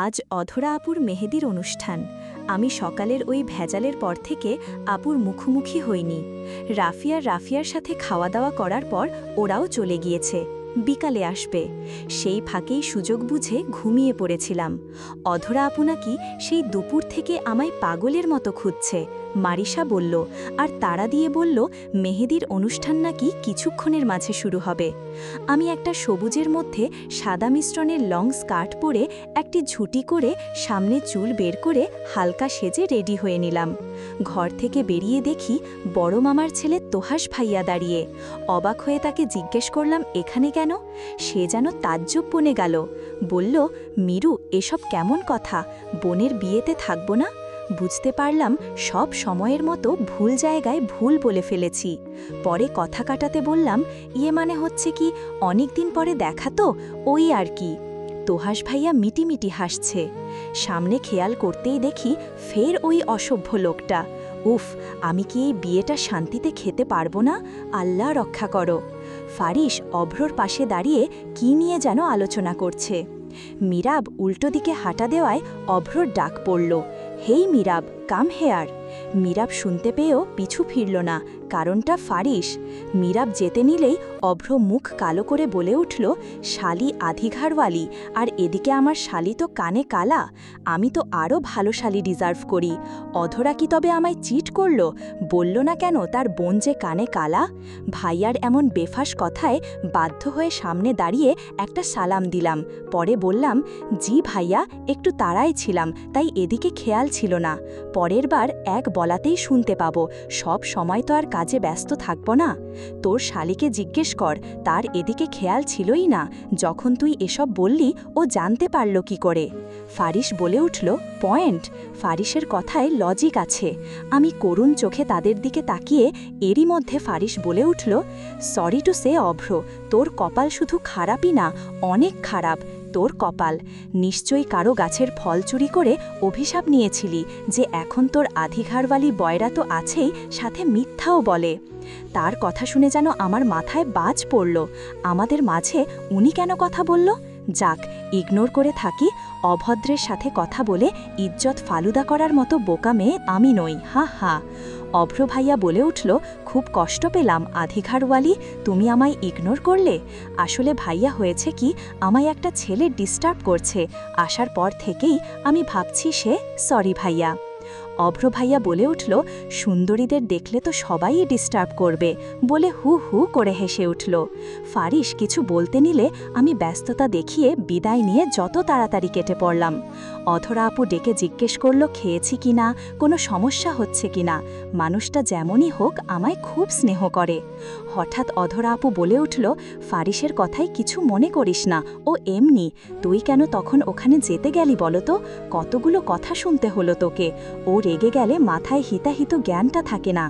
আজ অধরা আপুর মেহেদির অনুষ্ঠান। আমি সকালের ওই ভেজালের পর থেকে আপুর মুখোমুখি হইনি। রাফিয়ার সাথে খাওয়া দাওয়া করার পর ওরাও চলে গিয়েছে, বিকালে আসবে। সেই ফাঁকেই সুযোগ বুঝে ঘুমিয়ে পড়েছিলাম। অধরা আপু নাকি সেই দুপুর থেকে আমায় পাগলের মতো খুঁজছে, মারিসা বলল, আর তাড়া দিয়ে বলল মেহেদির অনুষ্ঠান নাকি কিছুক্ষণের মাঝে শুরু হবে। আমি একটা সবুজের মধ্যে সাদা মিশ্রণের লং স্কার্ট পরে একটি ঝুঁটি করে সামনে চুল বের করে হালকা সেজে রেডি হয়ে নিলাম। ঘর থেকে বেরিয়ে দেখি বড় মামার ছেলে তোহাস ভাইয়া দাঁড়িয়ে। অবাক হয়ে তাকে জিজ্ঞেস করলাম এখানে কেন? সে যেন তাজ্জব বনে গেল। বলল, মিরু, এসব কেমন কথা? বোনের বিয়েতে থাকব না? বুঝতে পারলাম সব সময়ের মতো ভুল জায়গায় ভুল বলে ফেলেছি। পরে কথা কাটাতে বললাম, ইয়ে মানে হচ্ছে কি, অনেক দিন পরে দেখা তো, ওই আর কি। তোহাস ভাইয়া মিটিমিটি হাসছে। সামনে খেয়াল করতেই দেখি ফের ওই অসভ্য লোকটা। উফ, আমি কি এই বিয়েটা শান্তিতে খেতে পারবো না? আল্লাহ রক্ষা করো। ফারিস অভ্রর পাশে দাঁড়িয়ে কি নিয়ে যেন আলোচনা করছে। মিরাব উল্টো দিকে হাঁটা দেওয়ায় অভ্রর ডাক পড়ল, হেই মিরাব, কাম হেয়ার। মিরাব শুনতে পেয়েও পিছু ফিরল না, কারণটা ফারিস। মিরাব যেতে নিলেই অভ্র মুখ কালো করে বলে উঠল, শালি আধিঘারওয়ালি, আর এদিকে আমার শালি তো কানে কালা। আমি তো আরও ভালো শালি ডিজার্ভ করি। অধরা কি তবে আমায় চিট করল? বলল না কেন তার বোন যে কানে কালা? ভাইয়ার এমন বেফাস কথায় বাধ্য হয়ে সামনে দাঁড়িয়ে একটা সালাম দিলাম। পরে বললাম, জি ভাইয়া, একটু তাড়ায় ছিলাম, তাই এদিকে খেয়াল ছিল না। পরের বার এক বলাতেই শুনতে পাবো, সব সময় তো আর কাজে ব্যস্ত থাকব না। তোর শালিকে জিজ্ঞেস কর, তার এদিকে খেয়াল ছিলই না। যখন তুই এসব বললি ও জানতে পারল কি করে? ফারিস বলে উঠল, পয়েন্ট। ফারিসের কথায় লজিক আছে। আমি করুণ চোখে তাদের দিকে তাকিয়ে এরই মধ্যে ফারিস বলে উঠল, সরি টু সে অভ্র, তোর কপাল শুধু খারাপই না, অনেক খারাপ। তোর কপাল। নিশ্চয়ই কারো গাছের ফল চুরি করে অভিশাপ নিয়েছিলি যে এখন তোর আধিঘারওয়ালি বয়রা তো আছেই, সাথে মিথ্যাও বলে। তার কথা শুনে যেন আমার মাথায় বাজ পড়ল। আমাদের মাঝে উনি কেন কথা বলল? যাক, ইগনোর করে থাকি। অভদ্রের সাথে কথা বলে ইজ্জত ফালুদা করার মতো বোকা মেয়ে আমি নই, হা হা। অভ্র ভাইয়া বলে উঠল, খুব কষ্ট পেলাম আধিঘারওয়ালি, তুমি আমায় ইগনোর করলে। আসলে ভাইয়া হয়েছে কি, আমায় একটা ছেলে ডিস্টার্ব করছে। আসার পর থেকেই আমি ভাবছি সে। সরি ভাইয়া। অভ্র ভাইয়া বলে উঠল, সুন্দরীদের দেখলে তো সবাই ডিস্টার্ব করবে, বলে হু হু করে হেসে উঠল। ফারিস কিছু বলতে নিলে আমি ব্যস্ততা দেখিয়ে বিদায় নিয়ে যত তাড়াতাড়ি কেটে পড়লাম। অধরা আপু ডেকে জিজ্ঞেস করল খেয়েছি কিনা, কোনো সমস্যা হচ্ছে কিনা। মানুষটা যেমনই হোক আমায় খুব স্নেহ করে। হঠাৎ অধরা আপু বলে উঠল, ফারিসের কথাই কিছু মনে করিস না, ও এমনি। তুই কেন তখন ওখানে যেতে গেলি বলতো? কতগুলো কথা শুনতে হলো তোকে। ও রেগে গেলে মাথায় হিতাহিত জ্ঞানটা থাকে না।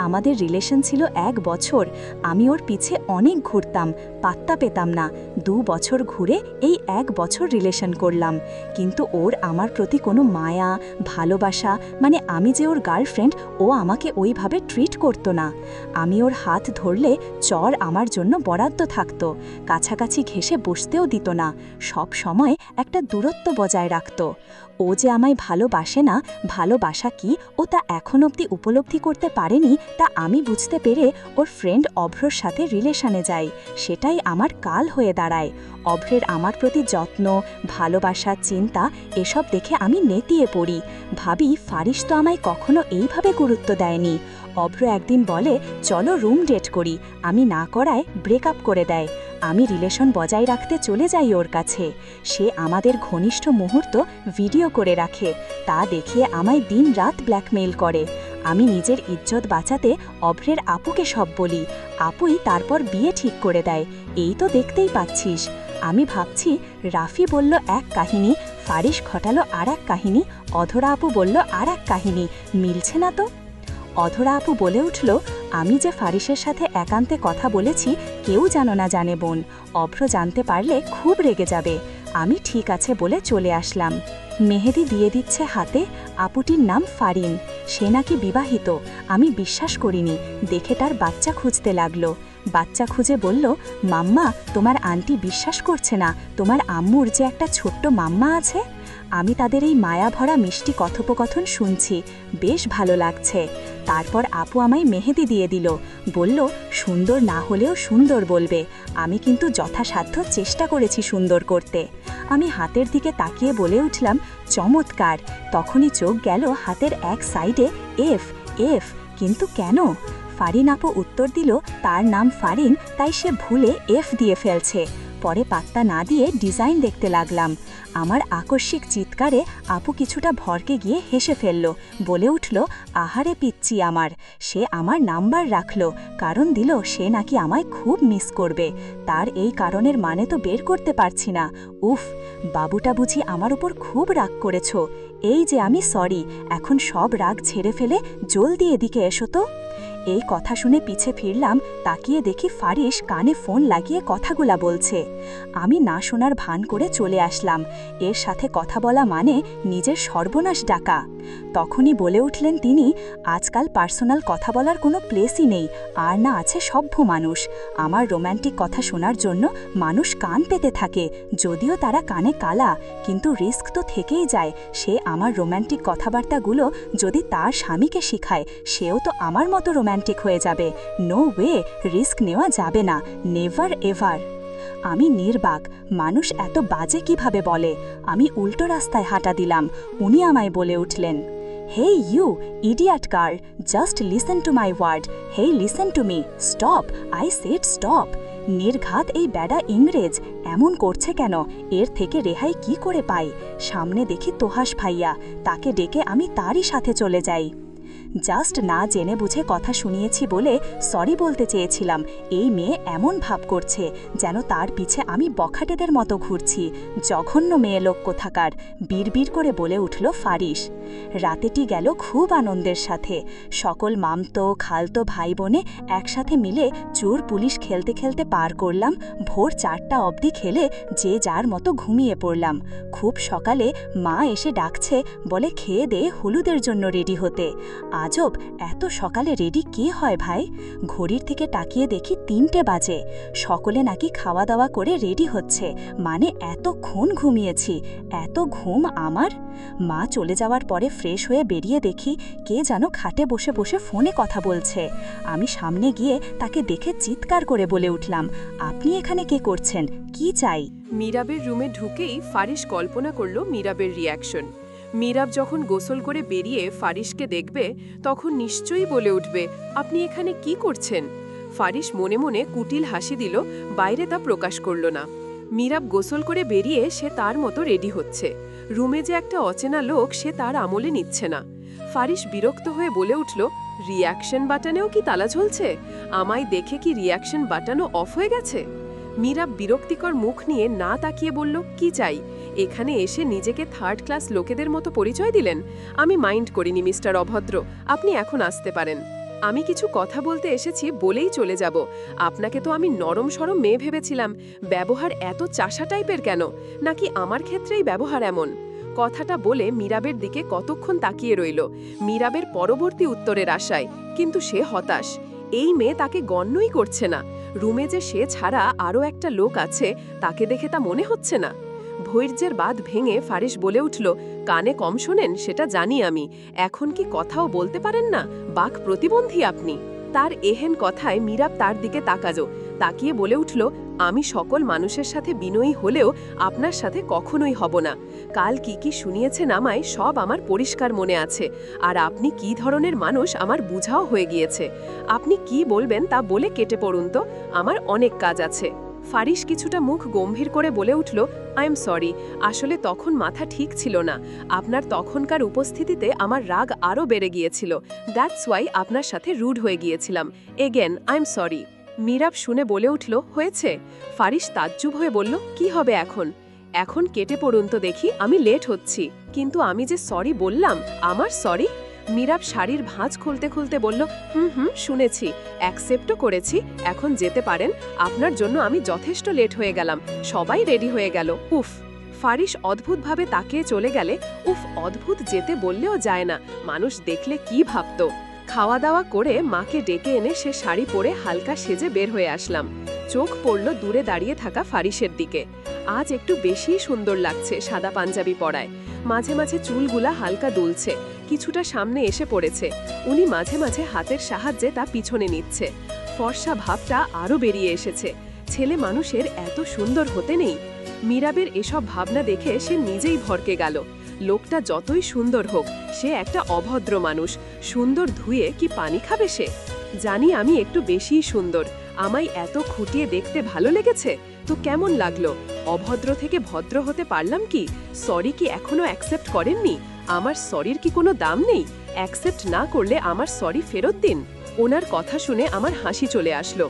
আমাদের রিলেশন ছিল 1 বছর। আমি ওর পিছে অনেক ঘুরতাম, পাত্তা পেতাম না। 2 বছর ঘুরে এই 1 বছর রিলেশন করলাম। কিন্তু ওর আমার প্রতি কোনো মায়া, ভালোবাসা, মানে আমি যে ওর গার্লফ্রেন্ড, ও আমাকে ওইভাবে ট্রিট করতো না। আমি ওর হাত ধরলে চর আমার জন্য বরাদ্দ থাকত। কাছাকাছি ঘেঁষে বসতেও দিত না। সব সময় একটা দূরত্ব বজায় রাখত। ও যে আমায় ভালোবাসে না, ভালোবাসা কি ও তা এখন অবধি উপলব্ধি করতে পারেনি, তা আমি বুঝতে পেরে ওর ফ্রেন্ড অভ্রর সাথে রিলেশনে যাই। সেটাই আমার কাল হয়ে দাঁড়ায়। অভ্রের আমার প্রতি যত্ন, ভালোবাসা, চিন্তা এসব দেখে আমি নেতিয়ে পড়ি। ভাবি ফারিস তো আমায় কখনো এইভাবে গুরুত্ব দেয়নি। অভ্র একদিন বলে, চলো রুম ডেট করি। আমি না করায় ব্রেকআপ করে দেয়। আমি রিলেশন বজায় রাখতে চলে যাই ওর কাছে। সে আমাদের ঘনিষ্ঠ মুহূর্ত ভিডিও করে রাখে। তা দেখিয়ে আমায় দিন-রাত ব্ল্যাকমেইল করে। আমি নিজের ইজ্জত বাঁচাতে অভ্রের আপুকে সব বলি। আপুই তারপর বিয়ে ঠিক করে দেয়। এই তো দেখতেই পাচ্ছিস। আমি ভাবছি, রাফি বলল এক কাহিনী, ফারিস ঘটালো আর এক কাহিনী, অধরা আপু বলল আর এক কাহিনী, মিলছে না তো। অধরা আপু বলে উঠল, আমি যে ফারিসের সাথে একান্তে কথা বলেছি কেউ যেন না জানে বোন। অভ্র জানতে পারলে খুব রেগে যাবে। আমি ঠিক আছে বলে চলে আসলাম। মেহেদি দিয়ে দিচ্ছে হাতে। আপুটির নাম ফারিন। সে নাকি বিবাহিত। আমি বিশ্বাস করিনি। দেখে তার বাচ্চা খুঁজতে লাগলো। বাচ্চা খুঁজে বলল, মাম্মা, তোমার আন্টি বিশ্বাস করছে না তোমার আম্মুর যে একটা ছোট্ট মাম্মা আছে। আমি তাদের এই মায়াভরা মিষ্টি কথোপকথন শুনছি, বেশ ভালো লাগছে। তারপর আপু আমায় মেহেদি দিয়ে দিল, বলল সুন্দর না হলেও সুন্দর বলবে। আমি কিন্তু যথাসাধ্য চেষ্টা করেছি সুন্দর করতে। আমি হাতের দিকে তাকিয়ে বলে উঠলাম, চমৎকার। তখনই চোখ গেল হাতের এক সাইডে এফ এফ। কিন্তু কেন? ফারিন আপু উত্তর দিল, তার নাম ফারিন, তাই সে ভুলে এফ দিয়ে ফেলছে। পরে পাত্তা না দিয়ে ডিজাইন দেখতে লাগলাম। আমার আকস্মিক চিৎকারে আপু কিছুটা ভরকে গিয়ে হেসে ফেলল, বলে উঠল, আহারে পিচ্চি আমার। সে আমার নাম্বার রাখল, কারণ দিল সে নাকি আমায় খুব মিস করবে। তার এই কারণের মানে তো বের করতে পারছি না। উফ, বাবুটা বুঝি আমার উপর খুব রাগ করেছ। এই যে আমি সরি, এখন সব রাগ ছেড়ে ফেলে জলদি এদিকে এসো তো। এই কথা শুনে পিছে ফিরলাম, তাকিয়ে দেখি ফারিস কানে ফোন লাগিয়ে কথাগুলা বলছে। আমি না শোনার ভান করে চলে আসলাম। এর সাথে কথা বলা মানে নিজের সর্বনাশ ডাকা। তখনই বলে উঠলেন তিনি, আজকাল পার্সোনাল কথা বলার কোনো প্লেসই নেই, আর না আছে সভ্য মানুষ। আমার রোম্যান্টিক কথা শোনার জন্য মানুষ কান পেতে থাকে, যদিও তারা কানে কালা, কিন্তু রিস্ক তো থেকেই যায়। সে আমার রোম্যান্টিক কথাবার্তাগুলো যদি তার স্বামীকে শিখায়, সেও তো আমার মতো রোম্যান্টিক হয়ে যাবে। নো ওয়ে, রিস্ক নেওয়া যাবে না, নেভার এভার। আমি নির্বাক, মানুষ এত বাজে কিভাবে বলে। আমি উল্টো রাস্তায় হাঁটা দিলাম। উনি আমায় বলে উঠলেন, hey you idiot girl, just listen to my word. Hey listen to me, stop, I said stop. নির্ঘাত এই ব্যাডা ইংরেজ এমন করছে কেন? এর থেকে রেহাই কি করে পাই? সামনে দেখি তোহাস ভাইয়া, তাকে ডেকে আমি তারই সাথে চলে যাই। জাস্ট না জেনে বুঝে কথা শুনিয়েছি বলে সরি বলতে চেয়েছিলাম। এই মেয়ে এমন ভাব করছে যেন তার পিছে আমি বখাটেদের মতো ঘুরছি। জঘন্য মেয়ে লোক কোথাকার, বিড়বিড় করে বলে উঠল ফারিস। রাতেটি গেল খুব আনন্দের সাথে। সকল মামতো খালতো ভাই বোনে একসাথে মিলে চোর পুলিশ খেলতে খেলতে পার করলাম। ভোর 4টা অবধি খেলে যে যার মতো ঘুমিয়ে পড়লাম। খুব সকালে মা এসে ডাকছে, বলে খেয়ে দিয়ে হলুদের জন্য রেডি হতে। আজব, এত সকালে রেডি কে হয় ভাই? ঘড়ির থেকে তাকিয়ে দেখি 3টে বাজে। সকলে নাকি খাওয়া দাওয়া করে রেডি হচ্ছে, মানে এতক্ষণ ঘুমিয়েছি। এত ঘুম আমার? মা চলে যাওয়ার পরে ফ্রেশ হয়ে বেরিয়ে দেখি কে যেন খাটে বসে বসে ফোনে কথা বলছে। আমি সামনে গিয়ে তাকে দেখে চিৎকার করে বলে উঠলাম, আপনি এখানে কে করছেন? কি চাই? মীরাবের রুমে ঢুকেই ফারিস কল্পনা করল মীরাবের রিয়াকশন। মীরাব যখন গোসল করে বেরিয়ে ফারিসকে দেখবে, তখন নিশ্চয়ই বলে উঠবে, আপনি এখানে কি করছেন? ফারিস মনে মনে কুটিল হাসি দিল, বাইরে তা প্রকাশ করল না। মীরাব গোসল করে বেরিয়ে সে তার মতো রেডি হচ্ছে। রুমে যে একটা অচেনা লোক, সে তার আমলে নিচ্ছে না। ফারিস বিরক্ত হয়ে বলে উঠল, রিয়াকশন বাটনেও কি তালা ঝুলছে? আমায় দেখে কি রিয়াকশন বাটনও অফ হয়ে গেছে? মীরাব বিরক্তিকর মুখ নিয়ে না তাকিয়ে বলল, কি চাই? এখানে এসে নিজেকে থার্ড ক্লাস লোকেদের মতো পরিচয় দিলেন। আমি মাইন্ড করিনি মিস্টার অভদ্র, আপনি এখন আসতে পারেন। আমি কিছু কথা বলতে এসেছি বলেই চলে যাব। আপনাকে তো আমি নরম সরম মেয়ে ভেবেছিলাম। ব্যবহার এত চাষা টাইপের কেন? নাকি আমার ক্ষেত্রেই ব্যবহার এমন? কথাটা বলে মীরাবের দিকে কতক্ষণ তাকিয়ে রইল, মীরাবের পরবর্তী উত্তরের আশায়। কিন্তু সে হতাশ। এই মেয়ে তাকে গণ্যই করছে না। রুমে যে সে ছাড়া আরও একটা লোক আছে, তাকে দেখে তা মনে হচ্ছে না। ধৈর্যের বাঁধ ভেঙে ফারিস বলে উঠল, কানে কম শোনেন সেটা জানি আমি, এখন কি কথাও বলতে পারেন না? বাক প্রতিবন্ধী আপনি। তার এহেন কথায় মীরাব তার দিকে তাকিয়ে বলে উঠল, আমি সকল মানুষের সাথে বিনয়ী হলেও আপনার সাথে কখনোই হব না। কাল কি কি শুনিয়েছেন আমায় সব আমার পরিষ্কার মনে আছে, আর আপনি কি ধরনের মানুষ আমার বুঝাও হয়ে গিয়েছে। আপনি কি বলবেন তা বলে কেটে পড়ুন তো, আমার অনেক কাজ আছে। ফারিস কিছুটা মুখ গম্ভীর করে বলে উঠল, আই এম সরি, আসলে তখন মাথা ঠিক ছিল না। আপনার তখনকার উপস্থিতিতে আমার রাগ আরও বেড়ে গিয়েছিল। দ্যাটস ওয়াই আপনার সাথে রুড হয়ে গিয়েছিলাম। Again I am sorry. Meerab শুনে বলে উঠল, হয়েছে? ফারিস তাজ্জুব হয়ে বলল, কি হবে এখন? এখন কেটে পড়ুন তো দেখি, আমি লেট হচ্ছি। কিন্তু আমি যে সরি বললাম, আমার সরি? মীরাব শাড়ির ভাঁজ খুলতে খুলতে বলল, শুনেছি, অ্যাকসেপ্টও করেছি, এখন যেতে পারেন। আপনার জন্য আমি যথেষ্ট লেট হয়ে গেলাম, সবাই রেডি হয়ে গেল। উফ। ফারিস অদ্ভুতভাবে তাকিয়ে চলে গেলে, উফ, অদ্ভুত যেতে বললেও যায় না, মানুষ দেখলে কি ভাবত। খাওয়া দাওয়া করে মাকে ডেকে এনে সে শাড়ি পরে হালকা সেজে বের হয়ে আসলাম। চোখ পড়ল দূরে দাঁড়িয়ে থাকা ফারিসের দিকে। আজ একটু বেশিই সুন্দর লাগছে সাদা পাঞ্জাবি পরায়। মাঝে মাঝে চুলগুলা হালকা দুলছে, কিছুটা সামনে এসে পড়েছে। উনি মাঝে মাঝে হাতের সাহায্যে তা পিছনে নিচ্ছে। ফর্সা ভাবটা আরও বেরিয়ে এসেছে। ছেলে মানুষের এত সুন্দর হতে নেই। মীরাবের এসব ভাবনা দেখে সে নিজেই ভরকে গেল। লোকটা যতই সুন্দর হোক, সে একটা অভদ্র মানুষ। সুন্দর ধুয়ে কি পানি খাবে সে? জানি আমি একটু বেশিই সুন্দর, আমায় এত খুঁটিয়ে দেখতে ভালো লেগেছে তো কেমন লাগলো? অভদ্র থেকে ভদ্র হতে পারলাম কি? সরি কি এখনো অ্যাকসেপ্ট করেননি? আমার সরির কি কোনো দাম নেই? অ্যাকসেপ্ট না করলে আমার সরি ফেরত দিন। ওনার কথা শুনে আমার হাসি চলে আসলো।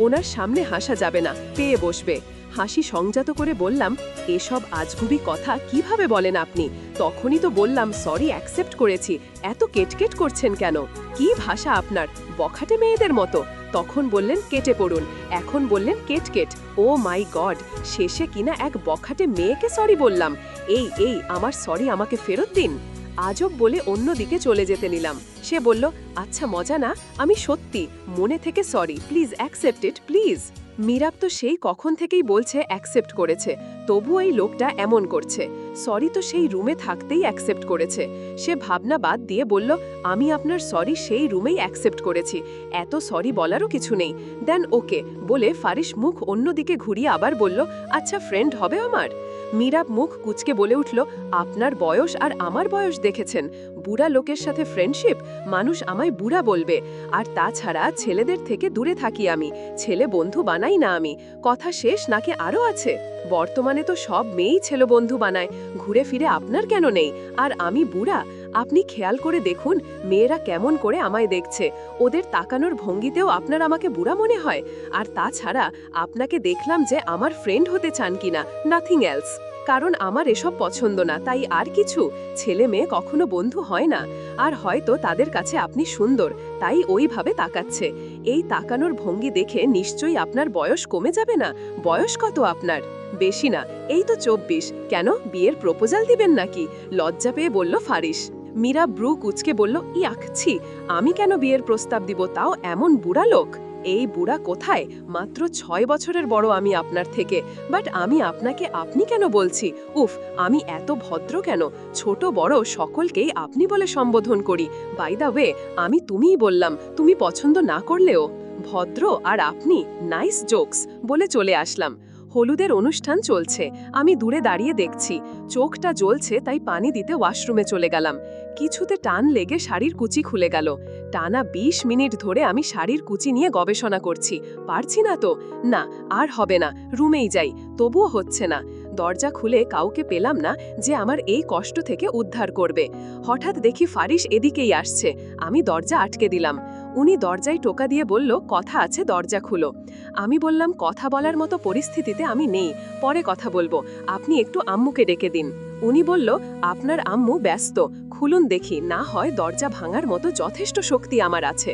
ওনার সামনে হাসা যাবে না, পেয়ে বসবে। হাসি সংযত করে বললাম, এসব আজগুবি কথা কিভাবে বলেন আপনি? তখনই তো বললাম সরি অ্যাকসেপ্ট করেছি, এত কেটকেট করছেন কেন? কি ভাষা আপনার, বখাটে মেয়েদের মতো। তখন বললেন কেটে পড়ুন, এখন বললেন কেটকেট। ও মাই গড, শেষে কিনা এক বখাটে মেয়েকে সরি বললাম। এই আমার সরি আমাকে ফেরত দিন। আজব বলে অন্যদিকে চলে যেতে নিলাম। সে বলল, আচ্ছা মজা না, আমি সত্যি মনে থেকে sorry, please accept it please. Meerab তো সেই কখন থেকেই বলছে অ্যাকসেপ্ট করেছে, তবু এই লোকটা এমন করছে। সরি তো সেই রুমে থাকতেই অ্যাকসেপ্ট করেছে। সে ভাবনা বাদ দিয়ে বলল, আমি আপনার সরি সেই রুমেই অ্যাকসেপ্ট করেছি, এত সরি বলারও কিছু নেই। দেন ওকে বলে ফারিস মুখ অন্যদিকে ঘুরিয়ে আবার বলল, আচ্ছা ফ্রেন্ড হবে আমার? মীরাব মুখ কুচকে বলে উঠল, আপনার বয়স আর আমার বয়স দেখেছেন? বুড়া লোকের সাথে ফ্রেন্ডশিপ? মানুষ আমায় বুড়া বলবে। আর তাছাড়া ছেলেদের থেকে দূরে থাকি আমি, ছেলে বন্ধু বানাই না আমি। কথা শেষ নাকি আরও আছে? বর্তমানে তো সব মেয়েই ছেলে বন্ধু বানায়, ঘুরে ফিরে আপনার কেন নেই? আর আমি বুড়া? আপনি খেয়াল করে দেখুন মেয়েরা কেমন করে আমায় দেখছে। ওদের তাকানোর ভঙ্গিতেও আপনার আমাকে বুড়া মনে হয়? আর তাছাড়া আপনাকে দেখলাম যে আমার ফ্রেন্ড হতে চান কিনা, নাথিং এলস। কারণ আমার এসব পছন্দ না, তাই আর কিছু। ছেলে মেয়ে কখনো বন্ধু হয় না। আর হয়তো তাদের কাছে আপনি সুন্দর, তাই ওইভাবে তাকাচ্ছে। এই তাকানোর ভঙ্গি দেখে নিশ্চয়ই আপনার বয়স কমে যাবে না? বয়স কত আপনার? বেশি না, এই তো 24। কেন, বিয়ের প্রপোজাল দিবেন নাকি? লজ্জা পেয়ে বলল ফারিস। মীরা ব্রু কুচকে বলল, ইয়াকছি, আমি কেন বিয়ের প্রস্তাব দিব, তাও এমন বুড়া লোক? এই বুড়া কোথায়? মাত্র 6 বছরের বড় আমি আপনার থেকে। বাট আমি আপনাকে আপনি কেন বলছি? উফ, আমি এত ভদ্র কেন? ছোট বড় সকলকেই আপনি বলে সম্বোধন করি। বাই দ্য ওয়ে, আমি তুমিই বললাম, তুমি পছন্দ না করলেও। ভদ্র আর আপনি, নাইস জোকস বলে চলে আসলাম। হলুদের অনুষ্ঠান চলছে, আমি দূরে দাঁড়িয়ে দেখছি। চোখটা জ্বলছে, তাই পানি দিতে ওয়াশরুমে চলে গেলাম। কিছুতে টান লেগে শাড়ির কুচি খুলে গেল। টানা 20 মিনিট ধরে আমি শাড়ির কুচি নিয়ে গবেষণা করছি, পারছি না তো। না, আর হবে না, রুমেই যাই, তবুও হচ্ছে না। দরজা খুলে কাউকে পেলাম না যে আমার এই কষ্ট থেকে উদ্ধার করবে। হঠাৎ দেখি ফারিস এদিকেই আসছে, আমি দরজা আটকে দিলাম। উনি দরজায় টোকা দিয়ে বলল, কথা আছে, দরজা খুলো। আমি বললাম, কথা বলার মতো পরিস্থিতিতে আমি নেই, পরে কথা বলবো, আপনি একটু আম্মুকে ডেকে দিন। উনি বলল, আপনার আম্মু ব্যস্ত, খুলুন দেখি, না হয় দরজা ভাঙার মতো যথেষ্ট শক্তি আমার আছে।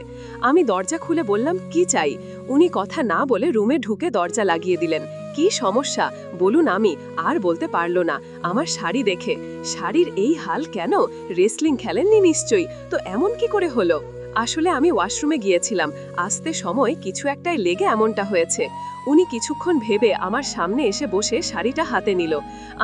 আমি দরজা খুলে বললাম, কি চাই? উনি কথা না বলে রুমে ঢুকে দরজা লাগিয়ে দিলেন। কি সমস্যা বলুন? আমি আর বলতে পারল না। আমার শাড়ি দেখে, শাড়ির এই হাল কেন? রেসলিং খেলেননি নিশ্চয়ই, তো এমন কি করে হলো? আসলে আমি ওয়াশরুমে গিয়েছিলাম, আসতে সময় কিছু একটাই লেগে এমনটা হয়েছে। উনি কিছুক্ষণ ভেবে আমার সামনে এসে বসে শাড়িটা হাতে নিল।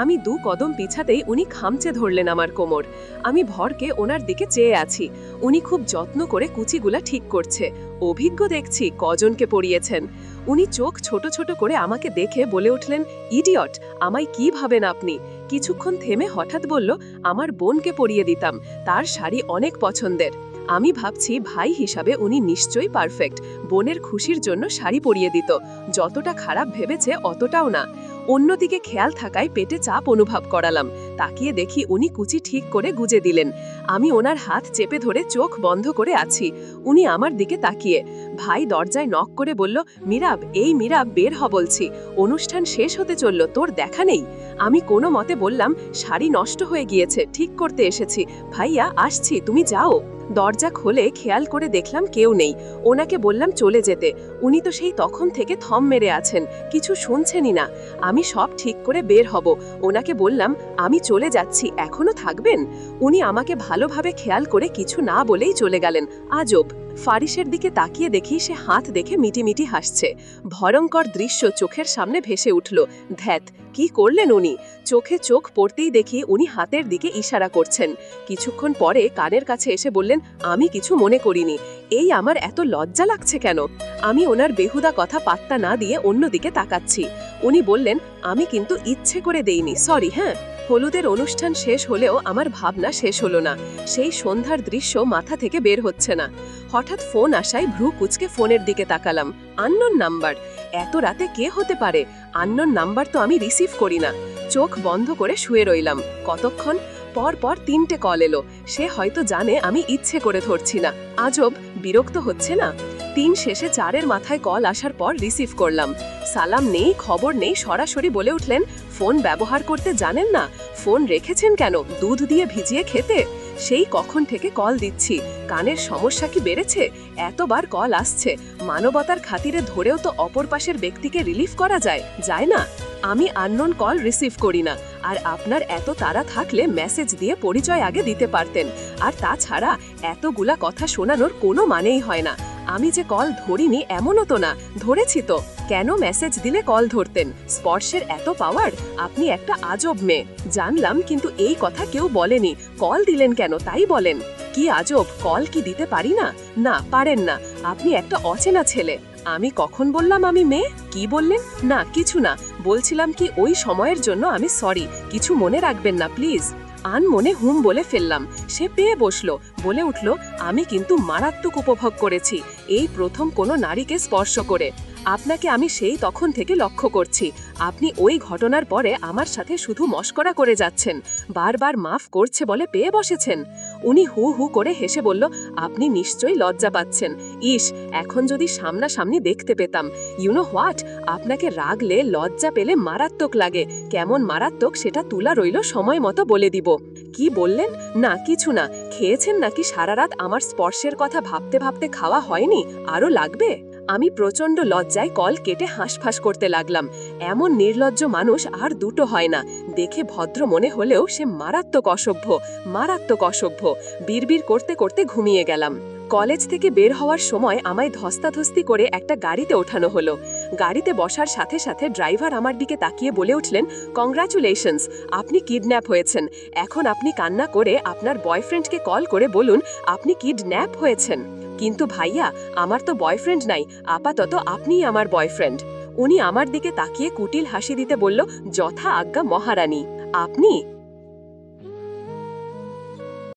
আমি 2 কদম পিছাতেই উনি খামচে ধরলেন আমার কোমর। আমি ভরকে ওনার দিকে চেয়ে আছি। উনি খুব যত্ন করে কুচিগুলা ঠিক করছে। অভিজ্ঞ দেখছি, কজনকে পড়িয়েছেন। উনি চোখ ছোট ছোট করে আমাকে দেখে বলে উঠলেন, ইডিয়ট, আমায় কি ভাবেন আপনি? কিছুক্ষণ থেমে হঠাৎ বলল, আমার বোনকে পরিয়ে দিতাম, তার শাড়ি অনেক পছন্দের। আমি ভাবছি ভাই হিসাবে উনি নিশ্চয়ই পারফেক্ট, বোনের খুশির জন্য শাড়ি পরিয়ে দিত। যতটা খারাপ ভেবেছে অতটাও না। অন্যদিকে খেয়াল থাকায় পেটে চাপ অনুভব করালাম। তাকিয়ে দেখি উনি কুচি ঠিক করে গুজে দিলেন। আমি ওনার হাত চেপে ধরে চোখ বন্ধ করে আছি। উনি আমার দিকে তাকিয়ে। ভাই দরজায় নক করে বলল, মীরাব, এই মীরাব, বের হ বলছি, অনুষ্ঠান শেষ হতে চলল, তোর দেখা নেই। আমি কোনো মতে বললাম, শাড়ি নষ্ট হয়ে গিয়েছে, ঠিক করতে এসেছি, ভাইয়া আসছি, তুমি যাও। দরজা খুলে খেয়াল করে দেখলাম কেউ নেই। ওনাকে বললাম চলে যেতে, উনি তো সেই তখন থেকে থম মেরে আছেন, কিছু শুনছেনই না। আমি সব ঠিক করে বের হব, ওনাকে বললাম আমি চলে যাচ্ছি, এখনো থাকবেন? উনি আমাকে ভালোভাবে খেয়াল করে কিছু না বলেই চলে গেলেন। আজব। ফারিসের দিকে তাকিয়ে দেখি সে হাত দেখে মিটিমিটি হাসছে। ভয়ঙ্কর দৃশ্য চোখের সামনে ভেসে উঠল। ধ্যাত, কি করলেন উনি? চোখে চোখ পড়তেই দেখি উনি হাতের দিকে ইশারা করছেন। কিছুক্ষণ পরে কানের কাছে এসে বললেন, আমি কিছু মনে করিনি। এই আমার এত লজ্জা লাগছে কেন? আমি ওনার বেহুদা কথা পাত্তা না দিয়ে অন্যদিকে তাকাচ্ছি। উনি বললেন, আমি কিন্তু ইচ্ছে করে দেইনি, সরি। হ্যাঁ। হলুদের অনুষ্ঠান শেষ হলেও আমার ভাবনা শেষ হলো না। সেই সন্ধ্যার দৃশ্য মাথা থেকে বের হচ্ছে না। হঠাৎ ফোন আসায় ভ্রু কুচকে ফোনের দিকে তাকালাম। Unknown number. এত রাতে কে হতে পারে? আননোন নাম্বার তো আমি রিসিভ করি না। চোখ বন্ধ করে শুয়ে রইলাম। কতক্ষণ পর পর 3টে কল এলো। সে হয়তো জানে আমি ইচ্ছে করে ধরছি না। আজব, বিরক্ত হচ্ছে না? 3 শেষে 4-এর মাথায় কল আসার পর রিসিভ করলাম। সালাম নেই, খবর নেই, সরাসরি বলে উঠলেন, ফোন ব্যবহার করতে জানেন না? ফোন রেখেছেন কেন? দুধ দিয়ে ভিজিয়ে খেতে? সেই কখন থেকে কল দিচ্ছি, কানের সমস্যা কি বেড়েছে? এতবার কল আসছে, মানবতার খাতিরে ধরেও তো অপর পাশের ব্যক্তিকে রিলিফ করা যায় না? আমি আননোন কল রিসিভ করি না। আর আপনার এত তাড়া থাকলে মেসেজ দিয়ে পরিচয় আগে দিতে পারতেন। আর তাছাড়া এতগুলা কথা শোনানোর কোনো মানেই হয় না। আমি যে কল ধরিনি এমনও তো না, ধরেছি তো। কেন মেসেজ দিলে কল ধরতেন? স্পর্শের এত পাওয়ার? আপনি একটা আজব মেয়ে। জানলাম, কিন্তু এই কথা কেউ বলেনি। কল দিলেন কেন তাই বলেন। কি আজব, কল কি দিতে পারি না? না, পারেন না। আপনি একটা অচেনা ছেলে। আমি কখন বললাম আমি মেয়ে? কি বললেন? না, কিছু না। বলছিলাম কি ওই সময়ের জন্য আমি সরি, কিছু মনে রাখবেন না প্লিজ। মনে হুম বলে ফেললাম। সে পেয়ে বসলো, বলে উঠল, আমি কিন্তু মারাত্মক উপভোগ করেছি এই প্রথম কোনো নারীকে স্পর্শ করে। আপনাকে আমি সেই তখন থেকে লক্ষ্য করছি। আপনি ওই ঘটনার পরে আমার সাথে শুধু মস্করা করে যাচ্ছেন, বারবার মাফ করছে বলে পেয়ে বসেছেন। উনি হু হু করে হেসে বলল, আপনি নিশ্চয়ই লজ্জা পাচ্ছেন। ইস, এখন যদি সামনাসামনি দেখতে পেতাম। ইউনো হোয়াট, আপনাকে রাগলে লজ্জা পেলে মারাত্মক লাগে। কেমন মারাত্মক সেটা তুলা রইল, সময় মতো বলে দিব। কি বললেন? না, কিছু না। খেয়েছেন নাকি সারা রাত আমার স্পর্শের কথা ভাবতে ভাবতে খাওয়া হয়নি? আরও লাগবে? আমি প্রচণ্ড লজ্জায় কল কেটে হাঁসফাঁস করতে লাগলাম। এমন নির্লজ্জ মানুষ আর দুটো হয় না। দেখে ভদ্র মনে হলেও সে মারাত্মক অসভ্য। বিড়বিড় করতে করতে ঘুমিয়ে গেলাম। কলেজ থেকে বের হওয়ার সময় আমায় ধস্তাধস্তি করে একটা গাড়িতে ওঠানো হলো। গাড়িতে বসার সাথে সাথে ড্রাইভার আমার দিকে তাকিয়ে বলে উঠলেন, কংগ্রাচুলেশনস, আপনি কিডন্যাপ হয়েছেন। এখন আপনি কান্না করে আপনার বয়ফ্রেন্ডকে কল করে বলুন আপনি কিডন্যাপ হয়েছেন। কিন্তু ভাইয়া, আমার তো বয়ফ্রেন্ড নাই, আপাতত আপনিই আমার বয়ফ্রেন্ড। উনি আমার দিকে তাকিয়ে কুটিল হাসি দিতে বলল, যথা আজ্ঞা মহারানী। আপনি?